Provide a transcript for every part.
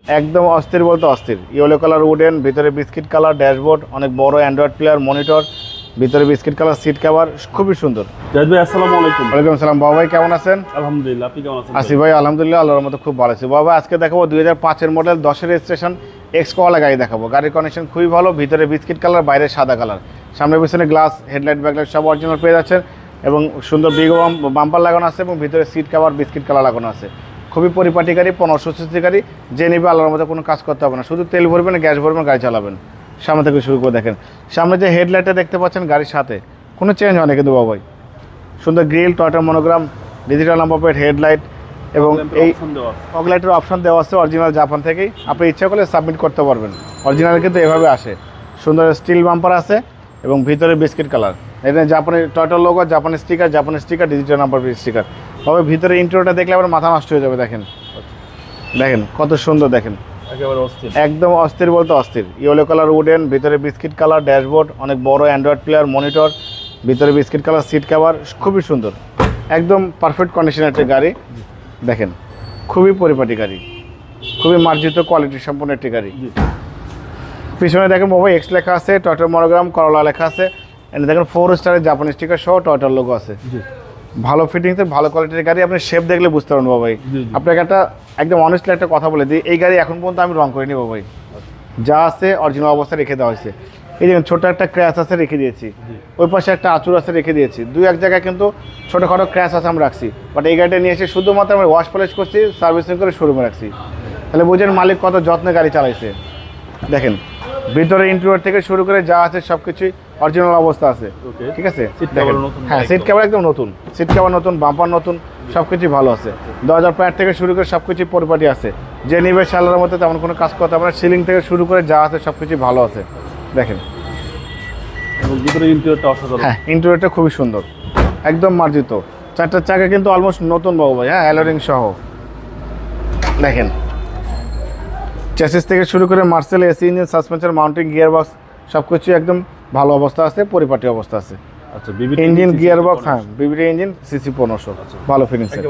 একদম অস্থির বলতে অস্থির। ইয়েলো কালার উডেন, ভিতরে বিস্কিট কালার ড্যাশবোর্ড, অনেক বড় অ্যান্ড্রয়েড প্লেয়ার মনিটর, ভিতরে বিস্কিট কালার সিট কভার, খুবই সুন্দর। জাহিদ ভাই আসসালামু আলাইকুম। ওয়ালাইকুম সালাম। বাবা ভাই কেমন আছেন? আলহামদুলিল্লাহ, আপনি কেমন আছেন? আসি ভাই আলহামদুলিল্লাহ, আল্লাহর মতো খুব ভালো আছি। বাবা আজকে দেখাবো 2005-এর মডেল 10-এর রেজিস্ট্রেশন এক্স কোয়ালা গাড়ি দেখাবো। গাড়ির কন্ডিশন খুবই ভালো, ভিতরে বিস্কিট কালার, বাইরে সাদা কালার, সামনে পিছনে গ্লাস, হেডলাইট ব্যাকলাইট সব অরিজিনাল পেয়ে যাচ্ছেন এবং সুন্দর বিগ বাম্পার লাগানো আছে এবং ভিতরে সিট কভার বিস্কিট কালার লাগানো আছে। খুবই পরিপাটি গাড়ি, 1500 সিসি গাড়ি। যে নেবে আল্লাহর মতো কোনো কাজ করতে হবে না, শুধু তেল ভরবেন, গ্যাস ভরবেন, গাড়ি চালাবেন। সামনে থেকে শুরু করে দেখেন, সামনে যে হেডলাইটটা দেখতে পাচ্ছেন গাড়ির সাথে কোনো চেঞ্জ হয় না কিন্তু বাবাই। সুন্দর grill, Toyota monogram, digital number plate, headlight এবং এই ফগ লাইটের অপশন দেওয়া আছে অরিজিনাল জাপান থেকেই। আপনি ইচ্ছা করলে সাবমিট করতে পারবেন। অরিজিনাল কিন্তু এভাবে আসে। সুন্দর স্টিল বাম্পার আছে এবং ভিতরে বিস্কিট কালার। এখানে জাপানি টয়টার লোগো, জাপানি sticker, digital number plate sticker. তবে ভিতরে ইন্টেরিয়রটা দেখলে আবার মাথা নষ্ট হয়ে যাবে। দেখেন দেখেন কত সুন্দর, দেখেন একদম অস্থির বলতে অস্থির। ইয়েলো কালার উডেন, ভিতরে বিস্কিট কালার ড্যাশবোর্ড, অনেক বড় অ্যান্ড্রয়েড প্লেয়ার মনিটর, ভিতরে বিস্কিট কালার সিট কভার, খুবই সুন্দর। একদম পারফেক্ট কন্ডিশনের একটি গাড়ি। দেখেন খুবই পরিপাটি গাড়ি, খুবই মার্জিত কোয়ালিটি সম্পন্ন একটি গাড়ি। পিছনে দেখেন বাবা এক্স লেখা আছে, টয়টার মনোগ্রাম, করলা লেখা আছে। এখানে দেখেন 4 স্টারের জাপানি স্টিকার সহ টয়টার লোগো আছে। ভালো ফিটিংসের, ভালো কোয়ালিটির গাড়ি। আপনি শেপ দেখলে বুঝতে পারবেন বাবাই। আপনাকে একদম অনেস্টলি একটা কথা বলে দিই, এই গাড়ি এখন পর্যন্ত আমি রং করিনি বাবাই। যা আছে অরিজিনাল অবস্থায় রেখে দেওয়া হয়েছে। এই দেখুন ছোটো একটা ক্র্যাশ আছে, রেখে দিয়েছি। ওই পাশে একটা আঁচুর আছে, রেখে দিয়েছি। এক জায়গায় কিন্তু ছোটোখাটো ক্র্যাশ আছে আমরা রাখছি, বাট এই গাড়িটা নিয়ে এসে শুধুমাত্র আমরা ওয়াশ পলিশ করছি, সার্ভিসিং করে শোরুমে রাখছি। তাহলে বুঝেন মালিক কত যত্নে গাড়ি চালাইছে। দেখেন ভিতরে ইন্টেরিয়র থেকে শুরু করে যা আছে সব কিছুই অরিজিনাল অবস্থা আছে। ঠিক আছে, হ্যাঁ সিট কভার একদম নতুন, সিট কভার নতুন, বাম্পার নতুন, সব কিছুই ভালো আছে। 2000 প্যাড থেকে শুরু করে সব কিছুই পরিপাটি আছে। যে নিবে সালার মধ্যে তেমন কোনো কাজ করতে হবে না। সিলিং থেকে শুরু করে যা আছে সব কিছুই ভালো আছে। দেখেন ভিতরে ইন্টেরিয়রটা অসাধারণ। হ্যাঁ ইন্টেরিয়রটা খুবই সুন্দর, একদম মার্জিত। 4টা চাকা কিন্তু অলমোস্ট নতুন বাবু ভাই। হ্যাঁ অ্যালোরিং সহ। দেখেন চ্যাসিস থেকে শুরু করে Marcel, AC engine, suspension, mounting, gear box সব কিছুই একদম ভালো অবস্থা আছে, পরিপাটি অবস্থা আছে। আচ্ছা ইঞ্জিন, গিয়ার বক্স, হ্যাঁ বিবিডি ইঞ্জিন, সিসি 1500, ভালো ফিনিশিং,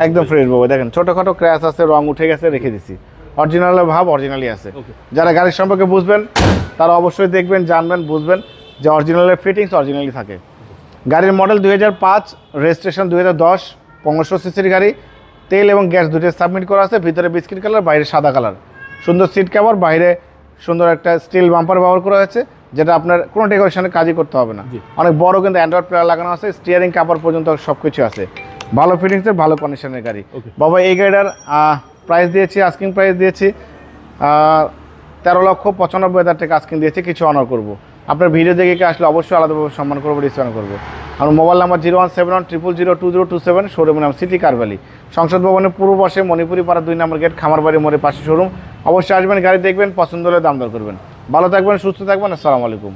একদম ফ্রেশ বাবু। দেখেন ছোটোখাটো ক্র্যাশ আছে, রং উঠে গেছে, রেখে দিছি। অরিজিনালের ভাব অরিজিনালি আছে। যারা গাড়ির সম্পর্কে বুঝবেন তারা অবশ্যই দেখবেন, জানবেন, বুঝবেন যে অরিজিনালের ফিটিংস অরিজিনালি থাকে। গাড়ির মডেল 2005, রেজিস্ট্রেশন 2010, 1500 সিসির গাড়ি। তেল এবং গ্যাস দুটোই সাবমিট করা আছে। ভিতরে বিস্কিট কালার, বাইরে সাদা কালার। সুন্দর সিট কভার, বাইরে সুন্দর একটা স্টিল বাম্পার ব্যবহার করা হয়েছে, যেটা আপনার কোনো ডেকোরেশনের কাজই করতে হবে না। অনেক বড় কিন্তু অ্যান্ড্রয়েড প্লেয়ার লাগানো আছে, স্টিয়ারিং কাভার পর্যন্ত সব কিছু আছে। ভালো ফিটিংসের, ভালো কন্ডিশনের গাড়ি বাবা। এই গাড়িটার প্রাইস দিয়েছি, আস্কিং প্রাইস দিয়েছি 13,95,000 টাকা আস্কিং দিয়েছি। কিছু অনার করবো। আপনার ভিডিও দেখে আসলে অবশ্যই আলাদাভাবে সম্মান করবো, ডিসকাউন্ট করবো। আমার মোবাইল নাম্বার 0171000202027, শোরুমের নাম সিটি কার ভ্যালি, সংসদ ভবনের পূর্ব পাশে, মণিপুরি পাড়া 2 নম্বর গেট, খামারবাড়ি মোড়ের পাশে শোরুম। অবশ্যই আসবেন, গাড়ি দেখবেন, পছন্দ হলে দাম দর করবেন। ভালো থাকবেন, সুস্থ থাকবেন। আসসালামু আলাইকুম।